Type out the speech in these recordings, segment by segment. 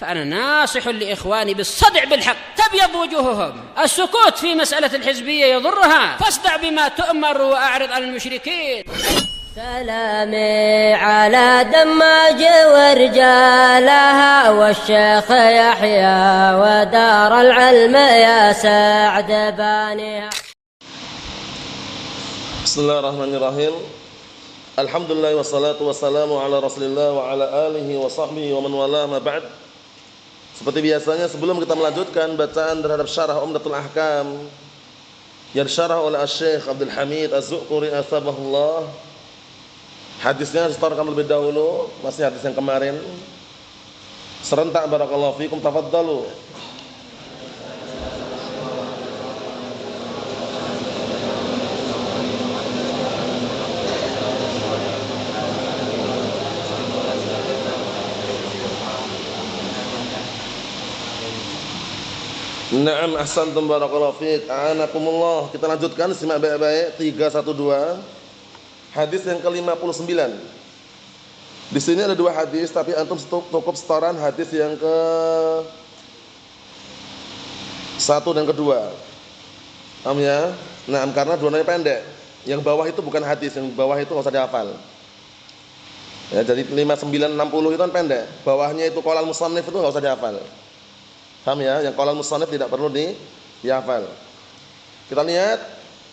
فأنا ناصح لإخواني بالصدع بالحق تبيض وجوههم. السكوت في مسألة الحزبية يضرها، فاصدع بما تؤمر وأعرض عن المشركين. سلامي على دماج ورجالها والشيخ يحيى ودار العلم يا سعد بانيها. Bismillahirrahmanirrahim. Alhamdulillah wassalatu wassalamu ala Rasulillah wa ala alihi wa sahbihi wa man wala ma ba'd. Seperti biasanya sebelum kita melanjutkan bacaan terhadap syarah Umdatul Ahkam yang disyarah oleh Syekh Abdul Hamid Az-Zuquri Atsabahullah, hadisnya disetorkan lebih dahulu, masih hadis yang kemarin. Serentak barakallahu fikum, tafaddalu. Na'am, ahsantum barakallahu fiik. A'anakumullah. Kita lanjutkan, simak baik-baik 312. Hadis yang ke-59. Di sini ada dua hadis, tapi antum cukup setoran hadis yang ke satu dan kedua. Paham ya? Nah, karena dua-duanya pendek. Yang bawah itu bukan hadis, yang bawah itu enggak usah dihafal. Ya, jadi 59 60 itu kan pendek. Bawahnya itu qalal musannif itu enggak usah dihafal. Paham ya? Yang qalal musannif tidak perlu dihafal. Kita lihat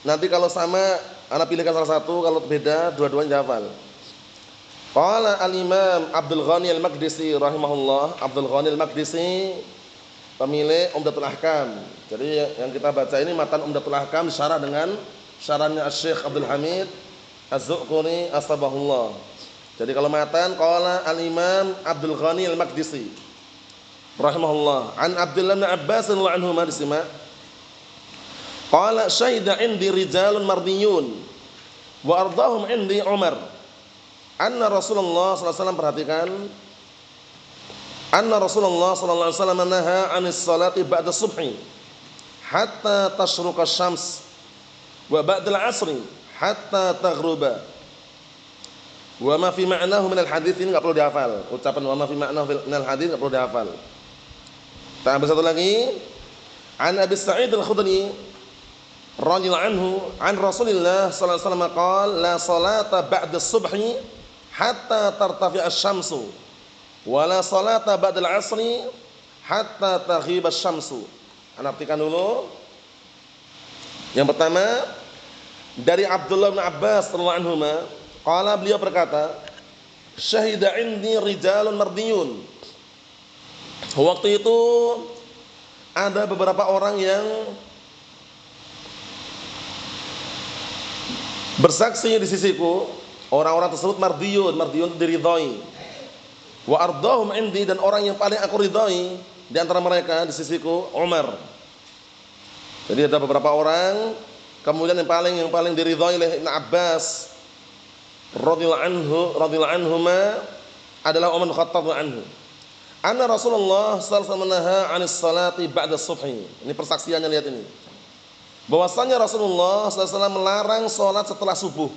nanti kalau sama ana pilihkan salah satu, kalau beda dua-duanya dihafal. Qala al-Imam Abdul Ghani Al-Maqdisi rahimahullah. Abdul Ghani Al-Maqdisi pemilik Umdatul Ahkam. Jadi yang kita baca ini matan Umdatul Ahkam disyarah dengan syarahnya Syekh Abdul Hamid Az-Zuquri Atsabahullah. Jadi kalau matan qala al-Imam Abdul Ghani Al-Maqdisi rahimahullah an Abdullah bin Abbas radhiyallahu anhuma, disimak. Qala syahida indi rijalun mardiyun wa ardahum indi Umar anna Rasulullah sallallahu alaihi wasallam, perhatikan, anna Rasulullah sallallahu alaihi wasallam naha 'anis salati ba'da subhi hatta tashruqa syams wa ba'da al-'asri hatta taghruba. Wa ma fi ma'nahu min al-hadits, ini enggak perlu dihafal. Ucapan wa ma fi ma'nahu min al-hadits enggak perlu dihafal. Kita ambil satu lagi. An Abi Sa'id Al-Khudri radhiyallahu anhu an Rasulillah sallallahu alaihi wasallam qala la salata ba'da subhi hatta tartafi asy-syamsu wa la salata ba'da al-'asri hatta taghiba asy-syamsu. Ana artikan dulu. Yang pertama dari Abdullah bin Abbas radhiyallahu anhuma, qala, beliau berkata, syahida indi rijalun mardiyun. Waktu itu ada beberapa orang yang bersaksi di sisiku. Orang-orang tersebut mardiyun, mardiyun diridhai. Wa ardahum indi, dan orang yang paling aku ridhai di antara mereka di sisiku Umar. Jadi ada beberapa orang, kemudian yang paling diridhai oleh Ibnu Abbas radhiyallahu anhuma adalah Umar bin Khattab anhu. Anna Rasulullah sallallahu alaihi wasallam naha 'anis salati ba'da subhi. Ini persaksiannya, lihat ini. Bahwasanya Rasulullah sallallahu alaihi wasallam melarang salat setelah subuh.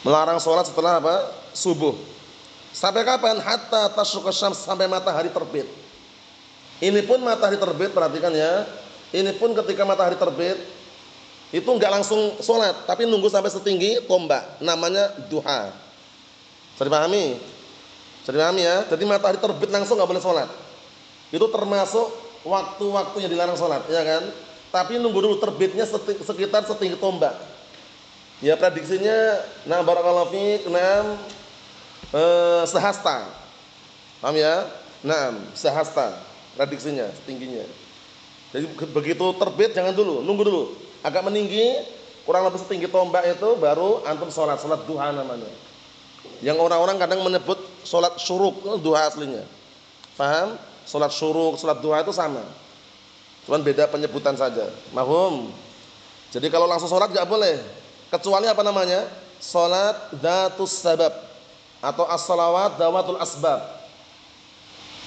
Melarang salat setelah apa? Subuh. Sampai kapan? Hatta tasyruqa syams, sampai matahari terbit. Ini pun matahari terbit, perhatikan ya. Ini pun ketika matahari terbit itu enggak langsung salat, tapi nunggu sampai setinggi tombak. Namanya duha. Bisa dipahami? Jadi pahami ya, jadi matahari terbit langsung nggak boleh sholat. Itu termasuk waktu-waktu yang dilarang sholat, ya kan? Tapi nunggu dulu terbitnya sekitar setinggi tombak. Ya prediksinya, nah barakallahu fiik, sehasta. Paham ya? Nah, sehasta prediksinya, tingginya. Jadi begitu terbit jangan dulu, nunggu dulu. Agak meninggi, kurang lebih setinggi tombak itu baru antum sholat duha namanya. Yang orang-orang kadang menyebut sholat syuruk, duha aslinya. Paham? Sholat syuruk, sholat duha itu sama, cuman beda penyebutan saja. Mahum. Jadi kalau langsung sholat nggak boleh, kecuali apa namanya? Sholat dzatus sabab atau as-shalawat dzawatul asbab.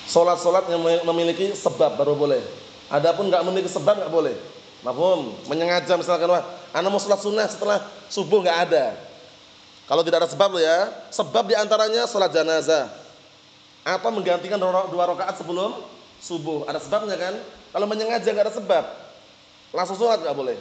Sholat-sholat yang memiliki sebab baru boleh. Adapun nggak memiliki sebab nggak boleh. Mahum. Menyengaja misalkan, wah, ana mau sholat sunnah setelah subuh, nggak ada. Kalau tidak ada sebab ya, sebab diantaranya sholat janazah, atau menggantikan dua rakaat sebelum subuh. Ada sebabnya kan? Kalau menyengaja nggak ada sebab, langsung sholat nggak boleh.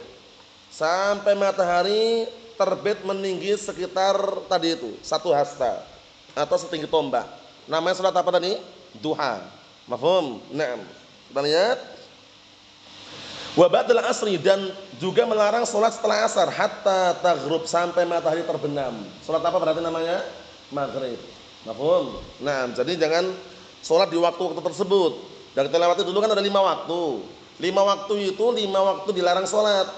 Sampai matahari terbit meninggi sekitar tadi itu 1 hasta atau setinggi tombak. Namanya sholat apa tadi? Duha. Mafhum? Naam. Kita lihat. Wa ba'dal asri, dan juga melarang sholat setelah asar hatta taghrib, sampai matahari terbenam. Sholat apa berarti namanya? Maghrib. Mafhum? Nah, jadi jangan sholat di waktu-waktu tersebut. Dan kita lewati dulu kan ada 5 waktu. 5 waktu itu 5 waktu dilarang sholat.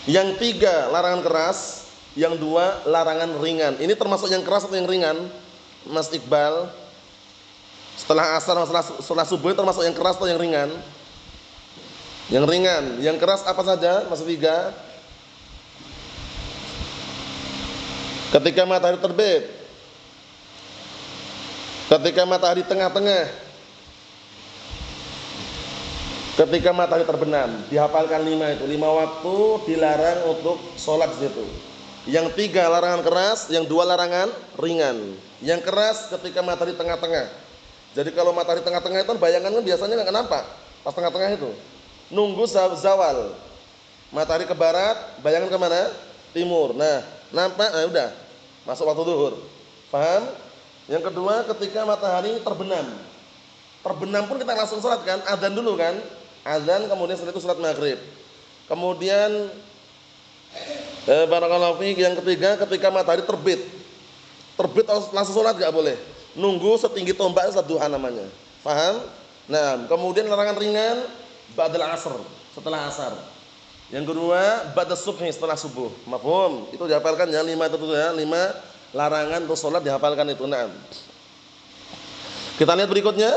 Yang 3 larangan keras, yang 2 larangan ringan. Ini termasuk yang keras atau yang ringan, Mas Iqbal? Setelah asar, setelah subuh termasuk yang keras atau yang ringan? Yang ringan. Yang keras apa saja, Mas Tiga? Ketika matahari terbit, ketika matahari tengah-tengah, ketika matahari terbenam. Dihafalkan 5 itu. 5 waktu dilarang untuk sholat di situ. Yang 3 larangan keras, yang 2 larangan ringan. Yang keras ketika matahari tengah-tengah. Jadi kalau matahari tengah-tengah itu bayangannya biasanya nggak nampak pas tengah-tengah itu. Nunggu zawal, matahari ke barat, bayangan kemana? Timur. Nah, nampak, nah udah masuk waktu zuhur. Paham? Yang kedua ketika matahari terbenam. Terbenam pun kita langsung sholat kan? Adzan dulu kan? Adzan, kemudian setelah itu sholat maghrib. Kemudian barakallahu fiik, yang ketiga ketika matahari terbit. Terbit langsung sholat gak boleh. Nunggu setinggi tombak, sholat duha namanya. Paham? Nah, kemudian larangan ringan ba'dal asr, setelah asar. Yang kedua ba'das subhi, setelah subuh. Mafhum? Itu dihafalkan ya, 5 itu ya, 5 larangan untuk sholat dihafalkan itu. Naam. Kita lihat berikutnya.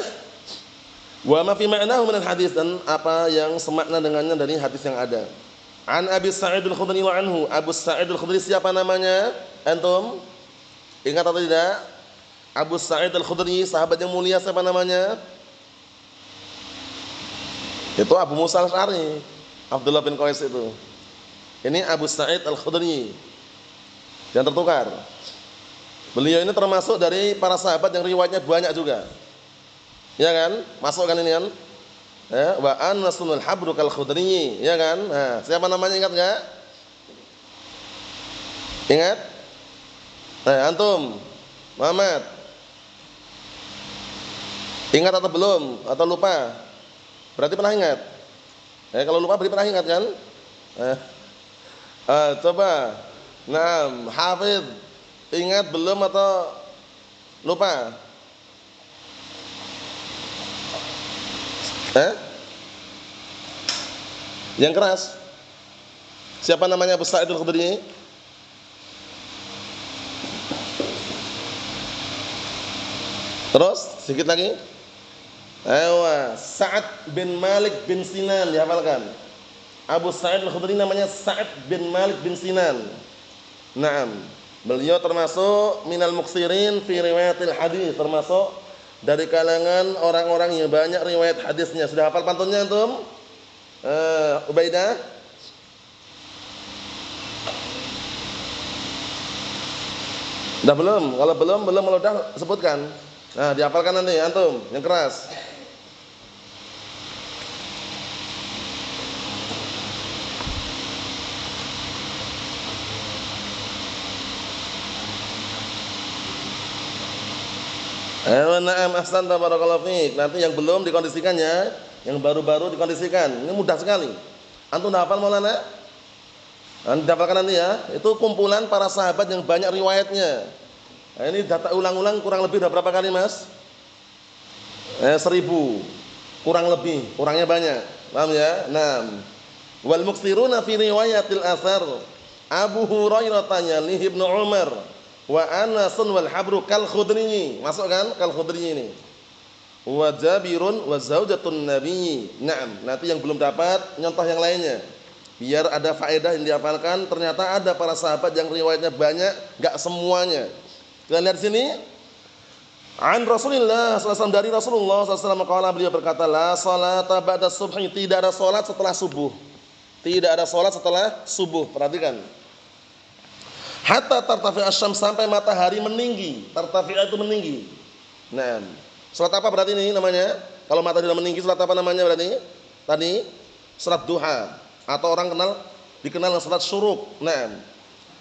Wa ma fi ma'nahu min al-hadis, dan apa yang semakna dengannya dari hadis yang ada. An Abi Sa'id al-Khudri wa anhu. Abu Sa'id al-Khudri siapa namanya? Antum ingat atau tidak? Abu Sa'id al-Khudri, sahabat yang mulia, siapa namanya? Itu Abu Musa al-Asy'ari, Abdullah bin Qais itu. Ini Abu Sa'id al-Khudri. Yang tertukar. Beliau ini termasuk dari para sahabat yang riwayatnya banyak juga. Ya kan? Masuk kan ini kan? Ya, wa anasunul habru kal khudri, ya kan? Nah, siapa namanya, ingat enggak? Ingat? Antum, Muhammad. Ingat atau belum? Atau lupa? Berarti pernah ingat. Kalau lupa berarti pernah ingat kan? Coba. Nah, hafid. Ingat belum atau lupa? Yang keras. Siapa namanya Abu Sa'id al-Khudri? Terus sedikit lagi. Sa'ad bin Malik bin Sinan, dihafalkan. Abu Sa'id al-Khudri namanya Sa'ad bin Malik bin Sinan. Naam. Beliau termasuk minal muksirin fi riwayatil hadis, termasuk dari kalangan orang-orang yang banyak riwayat hadisnya. Sudah hafal pantunnya antum? Ubaidah? Udah belum? Kalau belum kalau udah sebutkan. Nah, dihafalkan nanti antum yang keras. Na'am, ahsanta barakallahu fiik. Nanti yang belum dikondisikannya, yang baru-baru dikondisikan. Ini mudah sekali. Antum udah hafal Maulana? Dihafalkan nanti ya. Itu kumpulan para sahabat yang banyak riwayatnya. Nah, ini data ulang-ulang kurang lebih udah berapa kali, Mas? 1000. Kurang lebih, kurangnya banyak. Paham ya? Naam. Wal muksiruna fi riwayatil athar. Abu Hurairah tanya li Ibnu Umar. Wa Anasun wal habru kal khudri. Masuk kan? Kal khudri ini. Wa Jabirun wa zaujatun Nabi. Naam. Nanti yang belum dapat nyontoh yang lainnya. Biar ada faedah yang dihafalkan. Ternyata ada para sahabat yang riwayatnya banyak, enggak semuanya. Kita lihat sini. An Rasulillah sallallahu dari Rasulullah sallallahu qala, beliau berkata, la salata ba'da subhi, tidak ada salat setelah subuh. Tidak ada salat setelah subuh. Perhatikan. Hatta tartafi asyam, sampai matahari meninggi. Tartafi itu meninggi. Nah, salat apa berarti ini namanya? Kalau matahari sudah meninggi, salat apa namanya berarti? Tadi salat duha atau orang dikenal dengan salat syuruk. Nah,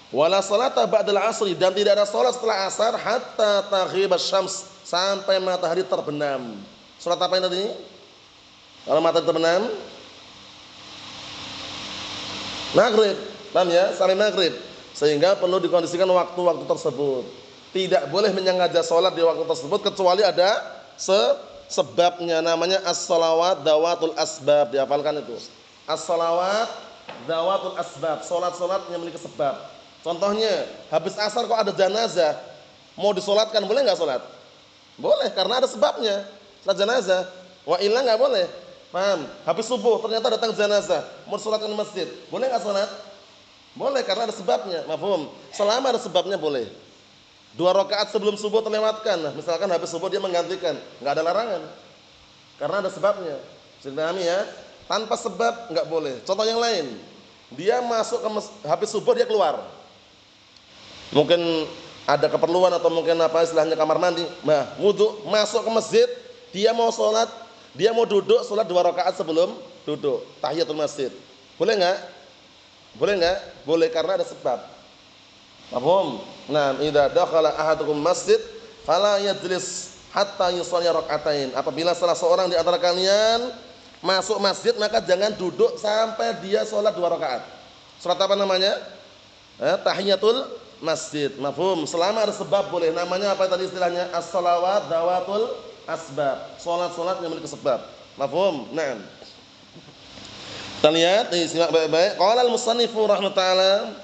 wala salata ba'dal asri, dan tidak ada salat setelah asar hatta taghibasy syams, sampai matahari terbenam. Salat apa ini tadi? Kalau matahari terbenam? Maghrib. Paham ya? Sampai maghrib. Sehingga perlu dikondisikan waktu-waktu tersebut. Tidak boleh menyengaja salat di waktu tersebut kecuali ada sebabnya, namanya as-shalawat dawatul asbab. Dihafalkan itu. As-shalawat dawatul asbab, salat-salat yang memiliki sebab. Contohnya, habis asar kok ada jenazah, mau disolatkan, boleh nggak solat? Boleh, karena ada sebabnya. Salat jenazah, wa illa nggak boleh. Paham? Habis subuh ternyata datang jenazah, mau disolatkan di masjid, boleh nggak solat? Boleh, karena ada sebabnya. Mafhum? Selama ada sebabnya boleh. 2 rakaat sebelum subuh terlewatkan. Nah, misalkan habis subuh dia menggantikan, nggak ada larangan, karena ada sebabnya. Sudah paham ya? Tanpa sebab nggak boleh. Contoh yang lain, dia masuk ke habis subuh dia keluar. Mungkin ada keperluan atau mungkin apa istilahnya kamar mandi. Nah, wudu, masuk ke masjid, dia mau sholat, dia mau duduk sholat 2 rakaat sebelum duduk tahiyatul masjid. Boleh nggak? Boleh nggak? Boleh, karena ada sebab. Paham? Nah, idza dakhala ahadukum masjid fala yajlis hatta yusalli rakaatain. Apabila salah seorang di antara kalian masuk masjid, maka jangan duduk sampai dia sholat 2 rakaat. Sholat apa namanya? Tahiyatul masjid. Mafhum? Selama ada sebab boleh. Namanya apa tadi istilahnya? As-shalawat dawatul asbab. Salat-salat yang memiliki sebab. Mafhum? Naam. Kita lihat, simak baik-baik. Qala al-musannifu rahimahullah,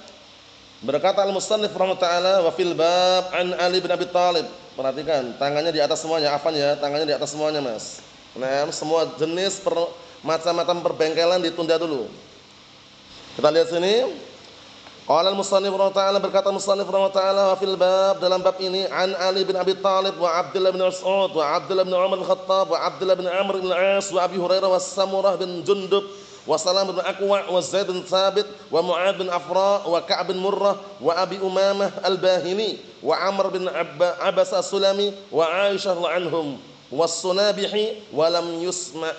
berkata al-musannif rahimahullah, wa fil bab an Ali bin Abi Thalib. Perhatikan, tangannya di atas semuanya. Apa ya? Tangannya di atas semuanya, Mas. Nah, semua jenis macam-macam perbengkelan ditunda dulu. Kita lihat sini. Qala al-musannif rahimahullah, berkata musannif rahimahullah, wa fil bab, dalam bab ini, an Ali bin Abi Thalib wa Abdullah bin Mas'ud wa Abdullah bin Umar bin Khattab wa Abdullah bin Amr bin Al-As wa Abi Hurairah wa Samurah bin Jundub wa Salam bin Aqwa wa Zaid bin Thabit wa Mu'ad bin Afra wa Ka'b bin Murrah wa Abi Umamah Al-Bahili wa Amr bin Abbas As-Sulami wa Aisyah anhum was-Sunabihi wa lam yusma'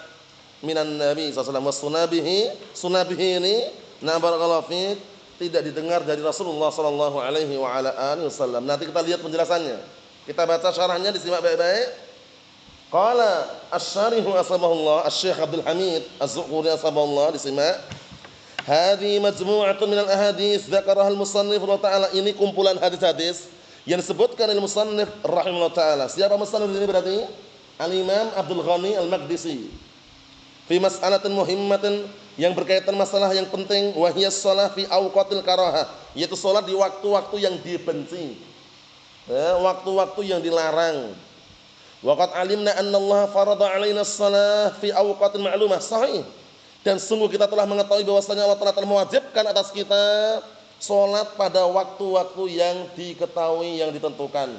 minan Nabi sallallahu alaihi wasallam. Sunabihi ini, na barakallahu fiik, tidak didengar dari Rasulullah sallallahu alaihi wa ala alihi wasallam. Nanti kita lihat penjelasannya. Kita baca syarahnya, disimak baik-baik. Qala asy-syarihu asbahullah, Asy-Syaikh Abdul Hamid Az-Zuquri asbahullah, disimak. Hadhihi majmu'atun minal ahadits dzakaraha al-musannif rahimahullah taala. Ini kumpulan hadis-hadis yang disebutkan oleh musannif rahimahullah taala. Siapa musannif ini berarti? Al-Imam Abdul Ghani Al-Maqdisi. Fi mas'alatin muhimmatin, yang berkaitan masalah yang penting, wa hiya shalah fi awqatil karahah, yaitu salat di waktu-waktu yang dibenci. Waktu-waktu yang dilarang. Waqad alimna anna Allah farada 'alaina as-shalah fi awqatin ma'lumah. Sahih. Dan sungguh kita telah mengetahui bahwasanya Allah telah mewajibkan atas kita salat pada waktu-waktu yang diketahui, yang ditentukan.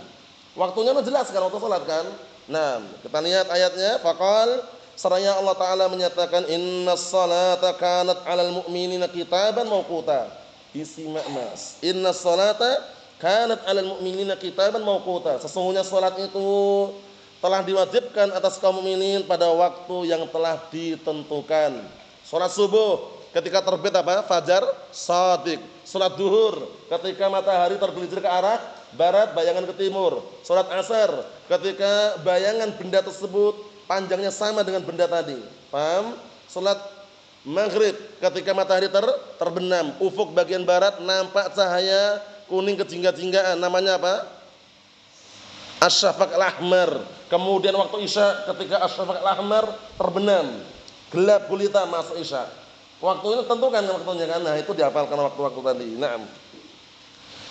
Waktunya jelas kan waktu salat kan? Nah, kita lihat ayatnya. Faqal, seraya Allah Ta'ala menyatakan, innas salata kanat 'alal mu'minina kitaban mawquta. Disimak Mas. Innas salata kanat 'alal mu'minina kitaban mawquta. Sesungguhnya salat itu telah diwajibkan atas kaum mukminin pada waktu yang telah ditentukan. Salat subuh ketika terbit apa? Fajar shadiq. Salat duhur ketika matahari tergelincir ke arah barat, bayangan ke timur. Salat asar ketika bayangan benda tersebut panjangnya sama dengan benda tadi. Paham? Salat maghrib ketika matahari terbenam, ufuk bagian barat nampak cahaya kuning kejingga-jinggaan, namanya apa? Asy-syafaq al-ahmar. Kemudian waktu isya ketika asy-syafaq al-ahmar terbenam, gelap gulita masuk isya. Waktu ini tentukan waktunya kan. Nah, itu dihafalkan waktu-waktu tadi. Naam.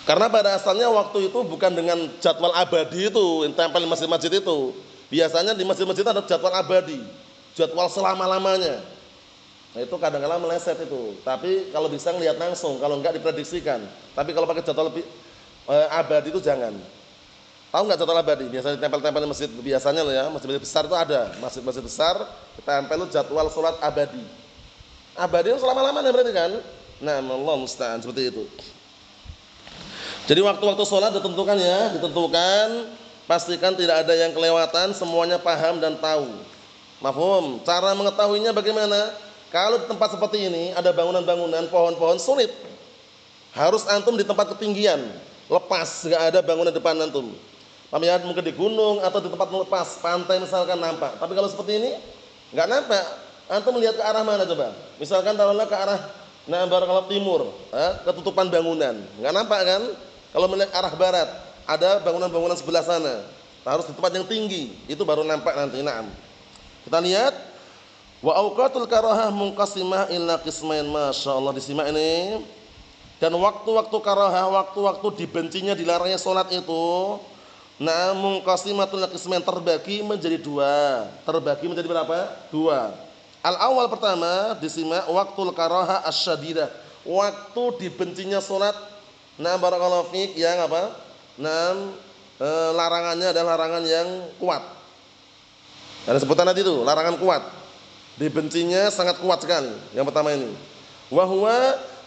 Karena pada asalnya waktu itu bukan dengan jadwal abadi itu yang tempel di masjid-masjid itu. Biasanya di masjid-masjid ada jadwal abadi, jadwal selama-lamanya. Nah, itu kadang-kadang meleset itu. Tapi kalau bisa ngelihat langsung, kalau enggak diprediksikan. Tapi kalau pakai jadwal abadi itu jangan. Tahu nggak jadwal abadi? Biasanya ditempel-tempel di masjid, biasanya loh ya, masjid besar itu ada. Masjid-masjid besar ditempel itu jadwal salat abadi. Abadi itu selama-lamanya berarti kan? Nah, Allah musta'an, seperti itu. Jadi waktu-waktu salat ditentukan ya, ditentukan Pastikan tidak ada yang kelewatan, semuanya paham dan tahu. Mafhum? Cara mengetahuinya bagaimana? Kalau di tempat seperti ini ada bangunan-bangunan, pohon-pohon, sulit. Harus antum di tempat ketinggian, lepas, enggak ada bangunan depan antum. Paham ya? Mungkin di gunung atau di tempat lepas, pantai misalkan nampak. Tapi kalau seperti ini enggak nampak. Antum melihat ke arah mana coba? Misalkan taruhlah ke arah barakallahu timur, ketutupan bangunan. Enggak nampak kan? Kalau melihat arah barat, ada bangunan-bangunan sebelah sana. Harus di tempat yang tinggi, itu baru nampak nanti. Naam. Kita lihat wa auqatul karahah munqasimah illa qismain. Masyaallah, disimak ini. Dan waktu-waktu karahah, waktu-waktu dibencinya, dilarangnya salat itu, munqasimatul qismain, terbagi menjadi dua. Terbagi menjadi berapa? Dua. Al-awwal pertama disimak waktul karahah asyadidah. Waktu dibencinya salat, barakallahu fiik, yang apa? Larangannya adalah larangan yang kuat. Ada sebutan tadi itu, larangan kuat. Dibencinya sangat kuat sekali. Yang pertama ini. Wa huwa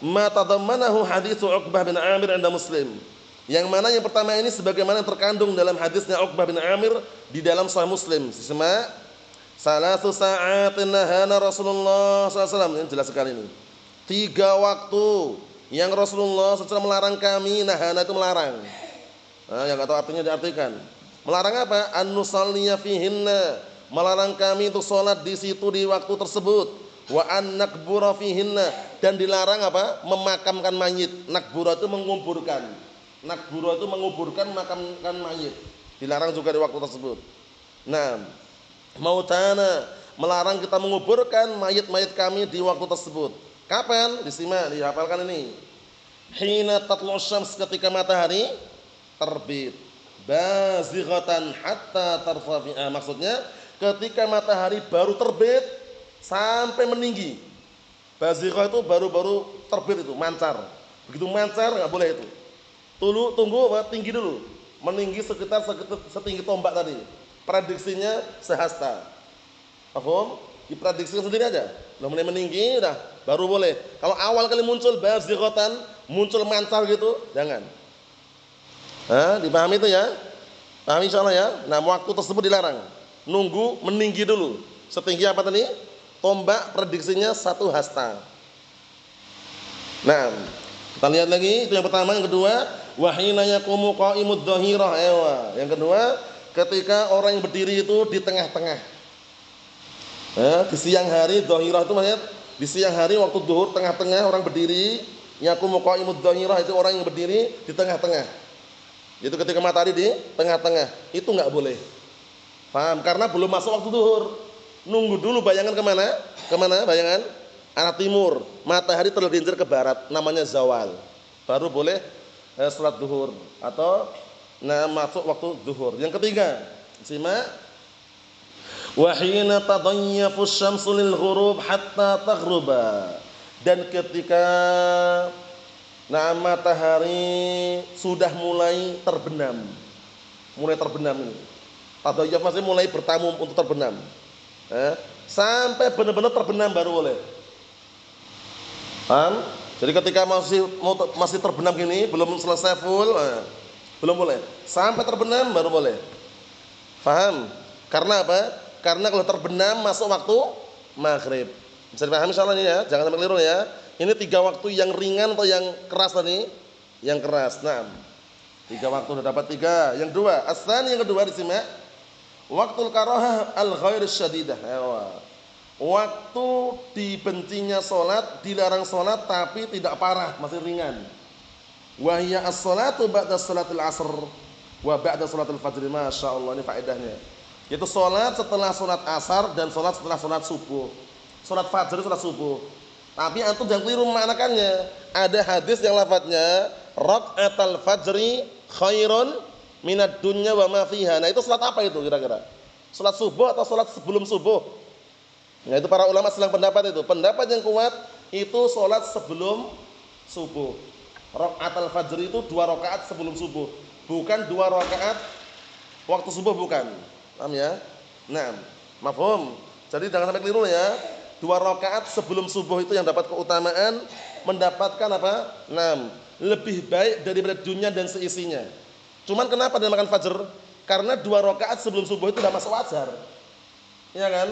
ma tadammanahu hadits Uqbah bin Amir 'inda Muslim. Yang mana yang pertama ini sebagaimana terkandung dalam hadisnya Uqbah bin Amir di dalam Sahih Muslim. Simak. Salasu sa'atin nahana Rasulullah SAW. Ini jelas sekali ini. 3 waktu yang Rasulullah SAW melarang kami. Nahana itu melarang. Yang enggak tahu artinya diartikan. Melarang apa? An-nusalliya fihinna. Melarang kami untuk sholat di situ di waktu tersebut. Wa an-nakbura fihinna, dan dilarang apa? Memakamkan mayit. Nakbura itu menguburkan. Nakbura itu menguburkan, memakamkan mayit. Dilarang juga di waktu tersebut. Nah, mautana, melarang kita menguburkan mayit-mayit kami di waktu tersebut. Kapan? Disimak, dihafalkan ini. Hina tatlu'u syams, ketika matahari terbit. Bazighatan hatta tarfafi'a, maksudnya ketika matahari baru terbit sampai meninggi. Bazighah itu baru terbit itu, mancar. Begitu mancar enggak boleh itu. Tunggu tinggi dulu. Meninggi sekitar setinggi tombak tadi. Prediksinya sehasta. Paham? Diprediksikan sendiri aja. Udah mulai meninggi, udah baru boleh. Kalau awal kali muncul bazighatan, muncul mancar gitu, jangan. Dipahami itu ya? Pahami insyaallah ya? Nah, waktu tersebut dilarang. Nunggu meninggi dulu. Setinggi apa tadi? Tombak, prediksinya 1 hasta. Nah, kita lihat lagi, itu yang pertama. Yang kedua, wahina yaqumu qa'imud dhahirah. Yang kedua, ketika orang yang berdiri itu di tengah-tengah. Di siang hari, dhahirah itu maksudnya di siang hari waktu zuhur, tengah-tengah orang berdiri. Yaqumu qa'imud dhahirah, itu orang yang berdiri di tengah-tengah. Itu ketika matahari di tengah-tengah. Itu enggak boleh. Paham? Karena belum masuk waktu zuhur. Nunggu dulu, bayangan kemana? Kemana bayangan? Arah timur. Matahari tergelincir ke barat, namanya zawal. Baru boleh salat zuhur atau masuk waktu zuhur. Yang ketiga, simak. Wa hina tadayyafu syamsu lil ghurub hatta taghruba. Dan ketika matahari sudah mulai terbenam. Mulai terbenam ini. Tadayyaf masih mulai bertamu untuk terbenam. Sampai benar-benar terbenam baru boleh. Paham? Jadi ketika masih terbenam gini, belum selesai full, belum boleh. Sampai terbenam baru boleh. Paham? Karena apa? Karena kalau terbenam masuk waktu maghrib. Bisa dipahami insyaallah ini ya, jangan sampai keliru ya. Ini 3 waktu yang ringan atau yang keras tadi? Yang keras. Nah, 3 waktu sudah dapat 3. Yang 2, as-tsani, yang kedua disimak. Waktul karahah al-ghair syadidah. Waktu dibencinya salat, dilarang salat tapi tidak parah, masih ringan. Wa hiya as-salatu ba'da salatil asr wa ba'da salatil fajr. Masyaallah, ini faedahnya. Yaitu salat setelah salat asar dan salat setelah salat subuh. Salat fajr, salat subuh. Tapi antum jangan keliru memaknakannya. Ada hadis yang lafadznya raka'atal fajri khairun minad dunya wa ma fiha. Nah, itu salat apa itu kira-kira? Salat subuh atau salat sebelum subuh? Nah, itu para ulama selang pendapat itu. Pendapat yang kuat itu salat sebelum subuh. Raka'atul fajr itu 2 rakaat sebelum subuh, bukan 2 rakaat waktu subuh, bukan. Paham ya? Nah, mafhum. Jadi jangan sampai keliru ya. 2 rakaat sebelum subuh itu yang dapat keutamaan, mendapatkan apa? Lebih baik daripada dunia dan seisinya. Cuman kenapa dinamakan fajr? Karena 2 rakaat sebelum subuh itu sudah masuk wajar. Ya kan?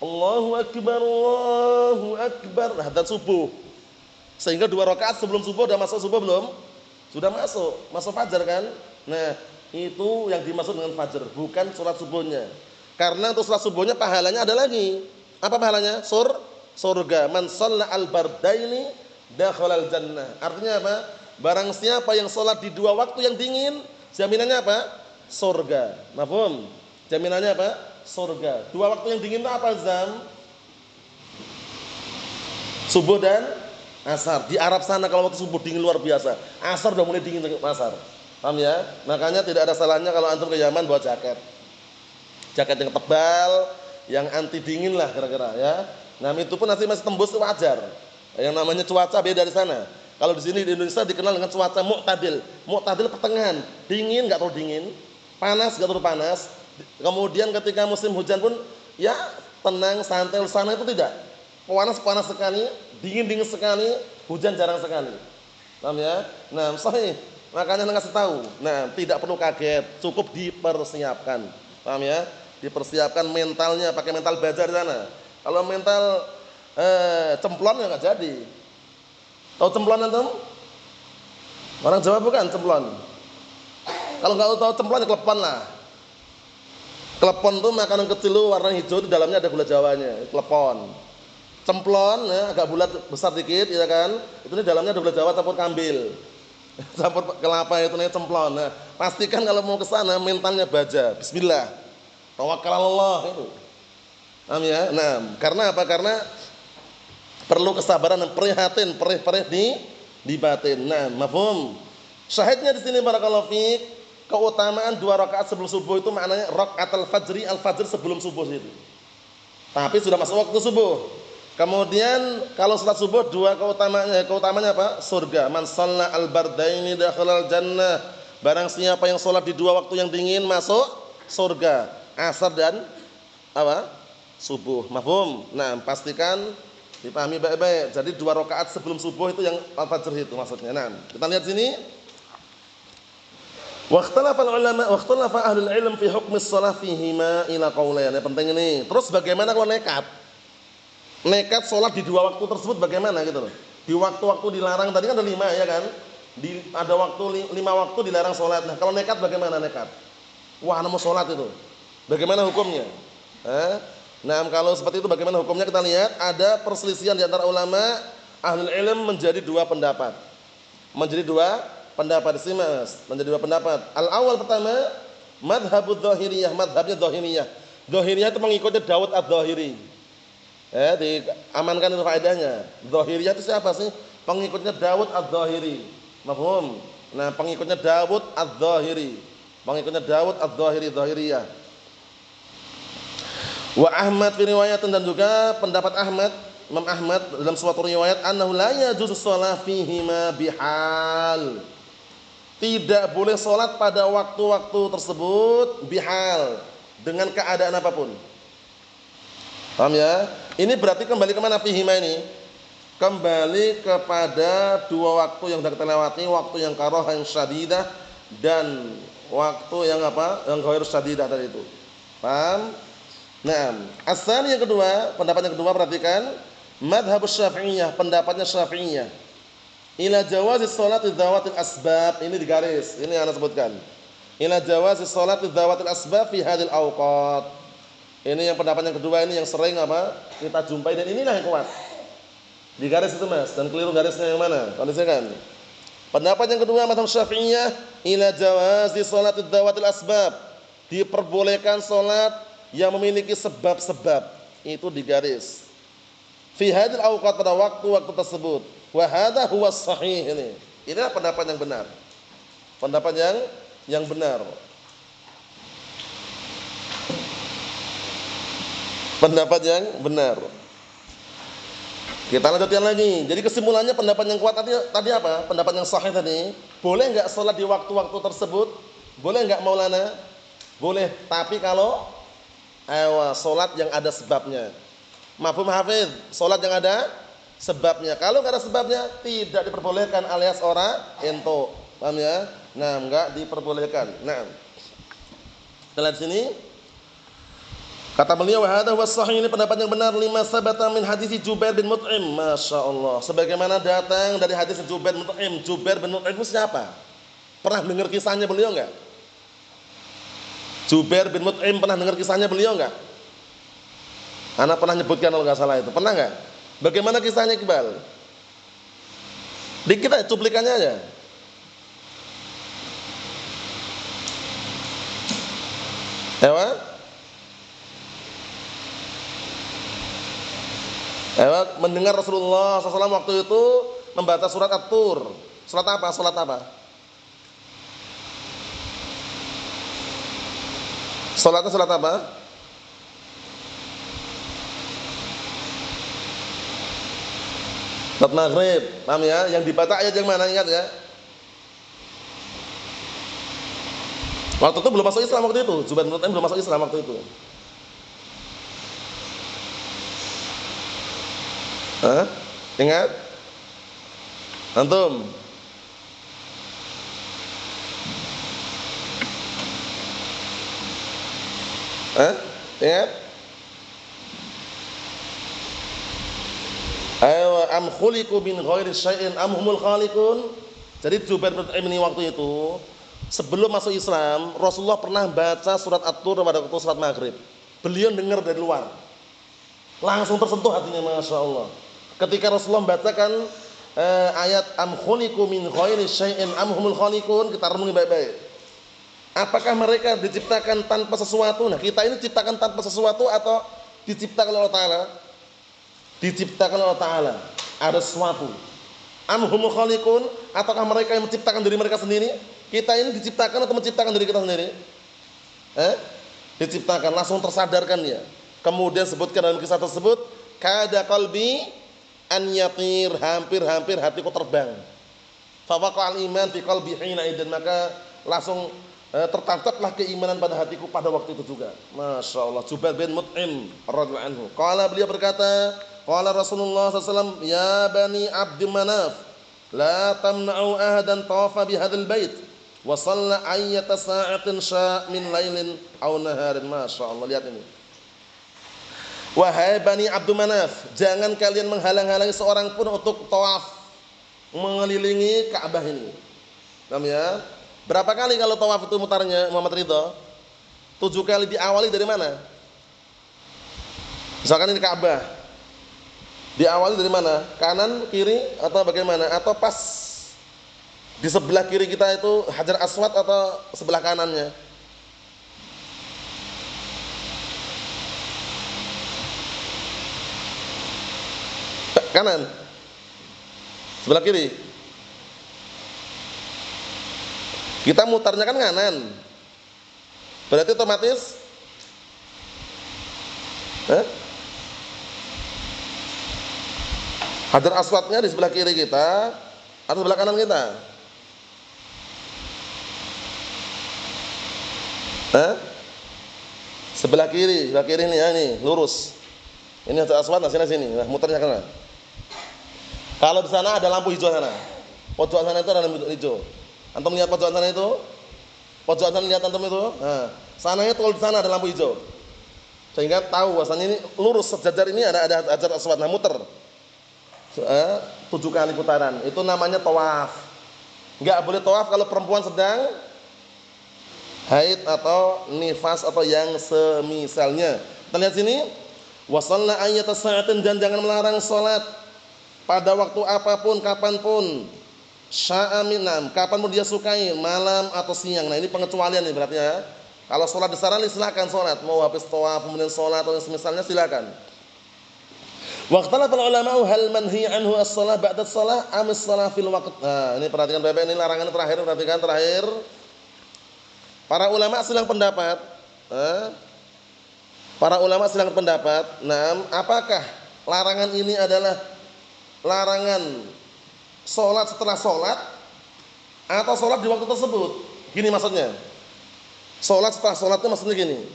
Allahu Akbar. Nah, dan subuh. Sehingga 2 rakaat sebelum subuh sudah masuk subuh belum? Sudah masuk fajar kan? Nah, itu yang dimaksud dengan fajar, bukan sholat subuhnya. Karena untuk sholat subuhnya pahalanya ada lagi. Apa pahalanya? Surga. Man shalla al-bardaini dakhalal jannah. Artinya apa? Barang siapa yang sholat di 2 waktu yang dingin, jaminannya apa? Surga. Mafhum? Jaminannya apa? Surga. 2 waktu yang dingin itu apa, Zam? Subuh dan asar. Di Arab sana kalau waktu subuh dingin luar biasa. Asar udah mulai dingin asar. Paham ya? Makanya tidak ada salahnya kalau antum ke Yaman bawa jaket. Jaket yang tebal, yang anti dingin lah kira-kira ya. Nah, itu pun nanti masih tembus itu wajar. Yang namanya cuaca beda di sana. Kalau di sini di Indonesia dikenal dengan cuaca mu'tadil. Mu'tadil pertengahan, dingin enggak terlalu dingin, panas enggak terlalu panas. Kemudian ketika musim hujan pun ya tenang, santai. Sana itu tidak. Panas sekali, dingin sekali, hujan jarang sekali. Paham ya? Nah, sahih. Makanya ngasih tahu. Nah, tidak perlu kaget, cukup dipersiapkan. Paham ya? Dipersiapkan mentalnya, pakai mental baja di sana. Kalau mental cemplon ya enggak jadi. Tahu cemplon antum? Orang Jawa bukan cemplon. Kalau enggak tahu cemplon ya klepon lah. Klepon itu makanan kecil warna hijau, di dalamnya ada gula jawanya, klepon. Cemplon ya, agak bulat besar dikit ya kan. Itu di dalamnya ada gula jawa campur kambil. Campur kelapa itu namanya cemplon. Nah, pastikan kalau mau ke sana mentalnya baja. Bismillah. Tawakkalallah itu. Paham ya? Nah, karena apa? Karena perlu kesabaran dan prihatin, perih-perih di batin. Nah, mafhum. Syahidnya di sini barakallahu fiik, keutamaan 2 rakaat sebelum subuh itu maknanya rakaatul fajri, al-fajr sebelum subuh itu. Tapi sudah masuk waktu subuh. Kemudian kalau salat subuh 2 keutamanya apa? Surga. Man shalla al-bardaini dakhalal jannah. Barang siapa yang salat di 2 waktu yang dingin masuk surga. Asar dan apa? Subuh. Mafhum? Nah, pastikan dipahami baik-baik. Jadi 2 rakaat sebelum subuh itu yang al-fajr itu maksudnya. Nah, kita lihat sini. Waqtalafa ulama wa ikhtalafa ahlul ilm fi hukmi shalah fihima ila qaulain. Yang penting ini. Terus bagaimana kalau nekat sholat di 2 waktu tersebut bagaimana gitu loh. Di waktu-waktu dilarang tadi kan ada 5 ya kan. Ada waktu 5 waktu dilarang sholat. Nah, kalau nekat bagaimana nekat? Wah, mau sholat itu. Bagaimana hukumnya? Nah, kalau seperti itu bagaimana hukumnya kita lihat. Ada perselisihan di antara ulama ahlul ilm menjadi 2 pendapat. Menjadi 2 pendapat sih Mas. Menjadi 2 pendapat. Al-awwal pertama madhabud dhahiriyah, madhabnya dhahiriyah. Dhahiriyah itu mengikuti Daud ad-Dhahiri. Diamankan itu faedahnya. Dhahiriyah itu siapa sih? Pengikutnya Daud ad-Dhahiri. Mafhum? Nah, pengikutnya Daud ad-Dhahiri. Pengikutnya Daud ad-Dhahiri, Dhahiriyah. Wa Ahmad fi riwayatun, dan juga pendapat Ahmad, Imam Ahmad dalam suatu riwayat annahu la yajuzu shalah fihima bihal. Tidak boleh salat pada waktu-waktu tersebut bihal, dengan keadaan apapun. Paham ya? Ini berarti kembali kemana fihima ini? Kembali kepada 2 waktu yang sudah kita lewati, waktu yang karahah yang syadidah dan waktu yang apa? Yang ghair syadidah tadi itu. Paham? Nah, asal yang kedua, pendapat yang kedua perhatikan, madhabus Syafi'iyah, pendapatnya Syafi'iyah. Ila jawazi sholati dzawatil asbab, ini digaris, ini yang Anda sebutkan. Ila jawazi sholati dzawatil asbab fi hadhil awqat. Ini yang pendapat yang kedua, ini yang sering apa? Kita jumpai, dan inilah yang kuat. Di garis itu Mas, dan keliru garisnya yang mana? Kondisikan. Pendapat yang kedua mazhab Syafi'iyah, ila jawazi sholati dzawatil asbab. Diperbolehkan salat yang memiliki sebab-sebab. Itu digaris. Fi hadhil awqat, pada waktu-waktu tersebut. Wa hadha huwa sahih ini. Inilah pendapat yang benar. Pendapat yang benar. Pendapat yang benar. Kita lanjutkan lagi. Jadi kesimpulannya pendapat yang kuat tadi apa? Pendapat yang sahih tadi. Boleh enggak sholat di waktu-waktu tersebut? Boleh enggak Maulana? Boleh. Tapi kalau sholat yang ada sebabnya. Mafhum Hafiz? Sholat yang ada sebabnya. Kalau enggak ada sebabnya, tidak diperbolehkan alias ora ento. Paham ya? Nah, enggak diperbolehkan. Nah, Kita lihat sini. Kata beliau, wa hadha huwa sahih, ini pendapat yang benar, lima sabata min hadis Jubair bin Mut'im. Masya Allah. Sebagaimana datang dari hadis Jubair bin Mut'im. Jubair bin Mut'im itu siapa? Pernah dengar kisahnya beliau enggak? Jubair bin Mut'im pernah dengar kisahnya beliau enggak? Anak pernah nyebutkan kalau enggak salah itu. Pernah enggak? Bagaimana kisahnya, Iqbal? Dikit aja, cuplikannya aja. Mendengar Rasulullah SAW waktu itu membaca surat At-Tur. Surat apa? Surat apa? Suratnya surat apa? Surat Maghrib. Paham ya? Yang dibaca ayat yang mana, ingat ya? Waktu itu belum masuk Islam waktu itu. Jubair bin Mut'im belum masuk Islam waktu itu. Ingat? Antum? Ingat? Ayo, am khuliqu min ghairi syai'in am humul khaliqun. Jadi Jubair bin Mut'im ini waktu itu sebelum masuk Islam, Rasulullah pernah baca surat At-Tur pada waktu surat Maghrib. Beliau dengar dari luar. Langsung tersentuh hatinya, Masya Allah. Ketika Rasulullah membacakan ayat am khuliqu min ghairi syai'in am humul khaliqun, kita renungi baik-baik. Apakah mereka diciptakan tanpa sesuatu? Nah, kita ini diciptakan tanpa sesuatu atau diciptakan oleh Allah Ta'ala? Diciptakan oleh Allah Ta'ala. Ada sesuatu. Am humul khaliqun, ataukah mereka yang menciptakan diri mereka sendiri? Kita ini diciptakan atau menciptakan diri kita sendiri? Diciptakan, langsung tersadarkan ya. Kemudian sebutkan dalam kisah tersebut, kada qalbi an yatir, hampir-hampir hatiku terbang. Fa waqa'al iman fi qalbi hina idzan, maka langsung tertancaplah keimanan pada hatiku pada waktu itu juga. Masya Allah. Jubair bin Mut'im radhiyallahu anhu. Qala, beliau berkata, qala Rasulullah SAW, ya bani Abdi Manaf, la tamna'u ahadan tawafa bihadzal bait wa shalla ayyata sa'atin sya' min lailin aw naharin. Masya Allah, lihat ini. Wahai Bani Abdul Manaf, jangan kalian menghalang-halangi seorang pun untuk tawaf mengelilingi Ka'bah ini. Paham ya? Berapa kali kalau tawaf itu mutarnya Muhammad Ridho? 7 kali. Diawali dari mana? Misalkan ini Ka'bah, diawali dari mana? Kanan, kiri, atau bagaimana? Atau pas di sebelah kiri kita itu Hajar Aswad atau sebelah kanannya? Kanan, sebelah kiri. Kita mutarnya kan kanan, berarti otomatis Hajar Aswadnya di sebelah kiri kita atau sebelah kanan kita? Sebelah kiri ini ya, ini lurus. Ini Hajar Aswad, nah sini, nah mutarnya kanan. Kalau di sana ada lampu hijau sana, pojok sana itu ada lampu hijau. Antum lihat pojok sana itu? Pojok sana lihat antum itu? Nah, sananya itu kalau di sana ada lampu hijau, sehingga tahu bahasanya ini lurus sejajar ini ada Hajar Aswad. Nah, muter 7 kali putaran. Itu namanya tawaf. Enggak boleh tawaf kalau perempuan sedang haid atau nifas atau yang semisalnya. Kita lihat sini. Wasalla ayyata sa'atin, dan jangan melarang salat pada waktu apapun, kapanpun. Sya'aminam, kapanpun dia sukai, malam atau siang. Nah, ini pengecualian nih berarti ya. Kalau salat di sarana silakan salat, mau habis tawaf kemudian salat atau semisalnya silakan. Waqtala para ulama hal manhi anhu as-shalah ba'da as-shalah am as-shalah fil waqt. Nah, ini perhatikan Bapak, ini larangan terakhir, perhatikan terakhir. Para ulama silang pendapat, apakah larangan ini adalah larangan sholat setelah sholat atau sholat di waktu tersebut? Gini maksudnya, sholat setelah sholat itu maksudnya gini.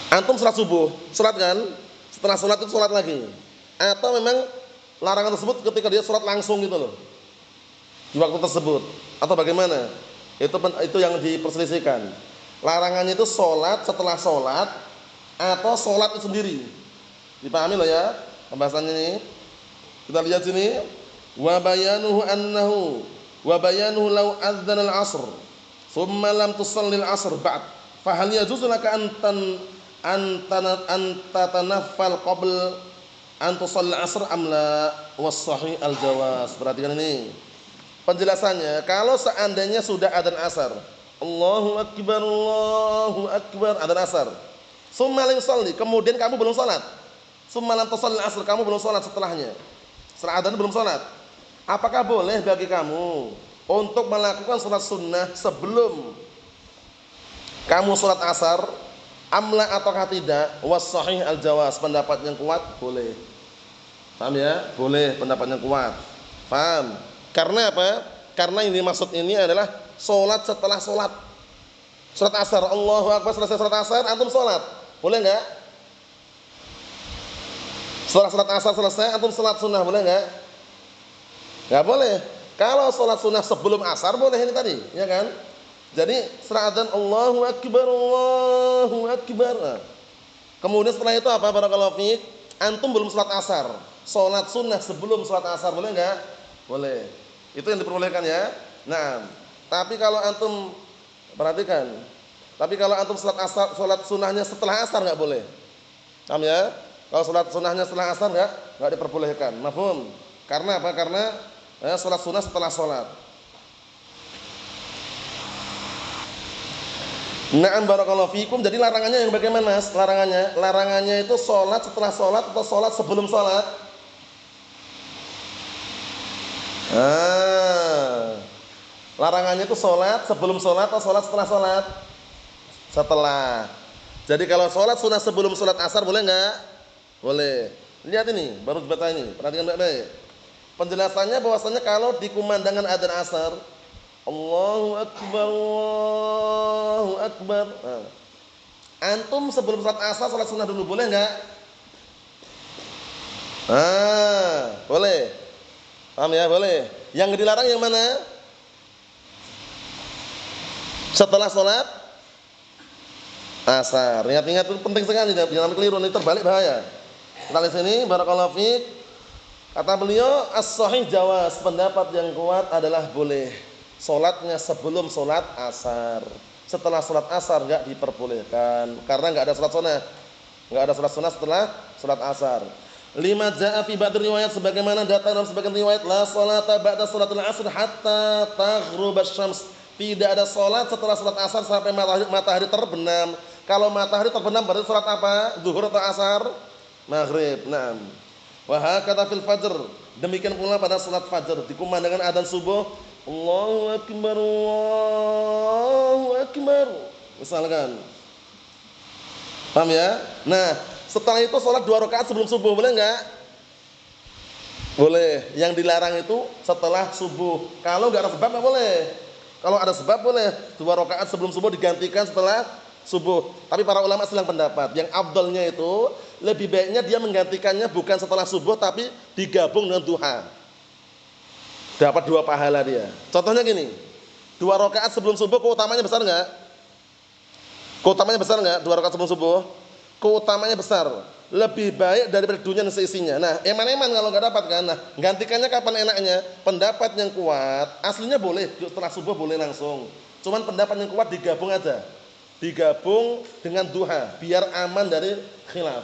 Antum sholat subuh, sholat kan? Setelah sholat itu sholat lagi. Atau memang larangan tersebut ketika dia sholat langsung gitu loh, di waktu tersebut, atau bagaimana? Itu yang diperselisihkan. Larangannya itu sholat setelah sholat atau sholat itu sendiri. Dipahami loh ya pembahasannya ini. Kita lihat sini. Wa bayanuhu law adzana al-'asr thumma lam tusalli al-'asr ba'd fa hal yajuzu laka an tatanaffal qabl an tusalli al-'asr am la was sahih al-jawaz. Perhatikan ini. Penjelasannya, kalau seandainya sudah adzan asar, Allahu akbar adzan asar. Tsumma lam tusalli, kemudian kamu belum salat. Tsumma lam tusalli al-'asr, kamu belum salat setelahnya. Setelah adzan belum salat. Apakah boleh bagi kamu untuk melakukan salat sunnah sebelum kamu salat asar? Amla ataukah tidak? Was sahih al-jawaz, pendapat yang kuat boleh. Paham ya? Boleh, pendapat yang kuat. Paham? Karena apa? Karena ini maksud ini adalah salat setelah salat. Salat asar, Allahu akbar, selesai salat asar antum salat. Boleh enggak? Setelah salat asar selesai antum salat sunnah, boleh enggak? Enggak boleh. Kalau salat sunnah sebelum asar boleh ini tadi, ya kan? Jadi setelah adzan Allahu akbar. Nah. Kemudian setelah itu apa? Barakallahu fiik, antum belum salat asar. Salat sunnah sebelum salat asar boleh enggak? Boleh. Itu yang diperbolehkan ya. Nah, tapi kalau antum perhatikan. Tapi kalau antum salat asar, salat sunnahnya setelah asar enggak boleh. Paham ya? Kalau salat sunnahnya setelah asar enggak diperbolehkan. Mafhum? Karena apa? Karena salat sunnah setelah salat. Na'am barakallahu fikum. Jadi larangannya yang bagaimana? Larangannya itu salat setelah salat atau salat sebelum salat? Larangannya itu salat sebelum salat atau salat setelah salat? Setelah. Jadi kalau salat sunnah sebelum salat asar boleh enggak? Boleh. Lihat ini, baru dibaca ini. Perhatikan baik-baik. Penjelasannya bahwasanya kalau di kumandangkan adzan asar, Allahu akbar. Nah. Antum sebelum salat asar salat sunnah dulu boleh enggak? Boleh. Paham ya? Boleh. Yang dilarang yang mana? Setelah salat asar. Ingat-ingat itu penting sekali, jangan keliru, ini terbalik bahaya. Kita lihat sini, barakallahu fiik. Kata beliau, as-sahih jawaz, pendapat yang kuat adalah boleh. Salatnya sebelum salat asar. Setelah salat asar enggak diperbolehkan karena enggak ada salat sunnah. Enggak ada salat sunnah setelah salat asar. Lima jaa fi ba'd riwayat, sebagaimana datang dalam sebagian riwayat, la salata ba'da salatul asr hatta taghrubasy syams. Tidak ada salat setelah salat asar sampai matahari terbenam. Kalau matahari terbenam berarti salat apa? Zuhur atau asar? Maghrib. Naam. Wa hakadha fil fajr. Demikian pula pada salat fajar dikumandangkan adzan subuh, Allahu akbar. Misalkan. Paham ya? Nah, setelah itu salat 2 rakaat sebelum subuh boleh enggak? Boleh. Yang dilarang itu setelah subuh. Kalau enggak ada sebab enggak boleh. Kalau ada sebab boleh 2 rakaat sebelum subuh digantikan setelah subuh. Tapi para ulama selang pendapat, yang afdalnya itu lebih baiknya dia menggantikannya bukan setelah subuh tapi digabung dengan duha. Dapat 2 pahala dia. Contohnya gini, 2 rakaat sebelum subuh keutamanya besar enggak? Keutamanya besar enggak 2 rakaat sebelum subuh? Keutamanya besar. Lebih baik daripada dunia dan seisinya. Nah, eman-eman kalau enggak dapat kan. Nah, gantikannya kapan enaknya? Pendapat yang kuat, aslinya boleh setelah subuh boleh langsung. Cuman pendapat yang kuat digabung aja. Digabung dengan duha biar aman dari khilaf.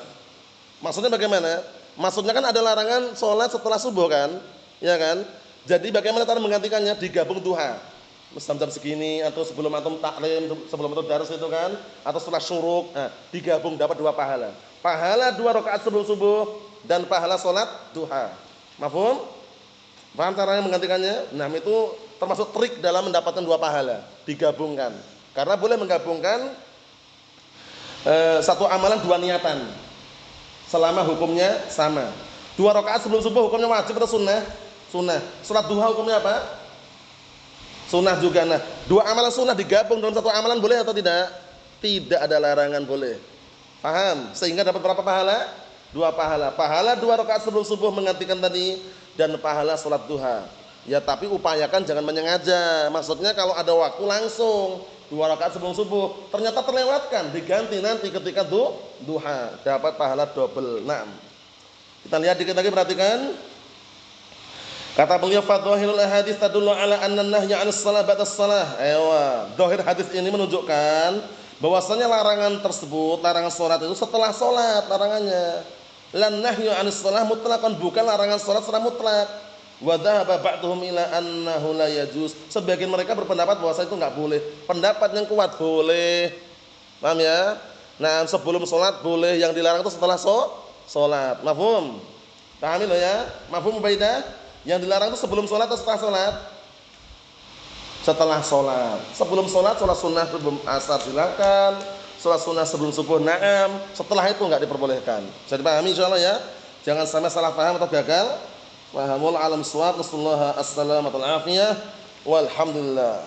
Maksudnya bagaimana? Maksudnya kan ada larangan sholat setelah subuh kan? Ya kan? Jadi bagaimana cara menggantikannya? Digabung duha. Jam segini atau sebelum antum taklim, sebelum antum darus itu kan, atau setelah syuruk. Nah, digabung dapat 2 pahala. Pahala 2 rakaat sebelum subuh dan pahala sholat duha. Mafhum? Paham caranya menggantikannya? Nah, itu termasuk trik dalam mendapatkan 2 pahala, digabungkan. Karena boleh menggabungkan satu amalan 2 niatan. Selama hukumnya sama. 2 rakaat sebelum subuh hukumnya wajib atau sunnah? Sunnah. Salat duha hukumnya apa? Sunnah juga. Nah, 2 amalan sunnah digabung dalam satu amalan boleh atau tidak? Tidak ada larangan, boleh. Paham? Sehingga dapat berapa pahala? 2 pahala. Pahala 2 rakaat sebelum subuh menggantikan tadi dan pahala salat duha. Ya tapi upayakan jangan menyengaja. Maksudnya kalau ada waktu langsung. 2 rakaat sebelum subuh. Ternyata terlewatkan, diganti nanti ketika duha, dapat pahala double. Naam. Kita lihat dikit lagi, perhatikan. Kata beliau, fadhahirul hadits tadullu ala anna an-nahya 'anis shalah ba'da shalah. Zahir hadis ini menunjukkan bahwasanya larangan tersebut, larangan salat itu setelah salat larangannya. Lan nahyu 'anis shalah mutlaqan, bukan larangan salat secara mutlak. Wa dhahaba ba'dhum ila annahu la yajuz. Sebagian mereka berpendapat bahwa itu enggak boleh. Pendapat yang kuat boleh. Paham ya? Nah, sebelum salat boleh, yang dilarang itu setelah salat. Mafhum? Pahami lo ya? Mafhum Ubaidah? Yang dilarang itu sebelum salat atau setelah salat? Setelah salat. Sebelum salat sunnah sebelum asar silakan. Salat sunnah sebelum subuh na'am. Setelah itu enggak diperbolehkan. Bisa dipahami insyaallah ya? Jangan sampai salah paham atau gagal. Wa hamul alam suwab, nasallahu as-salamata wal afiyah. Walhamdulillah.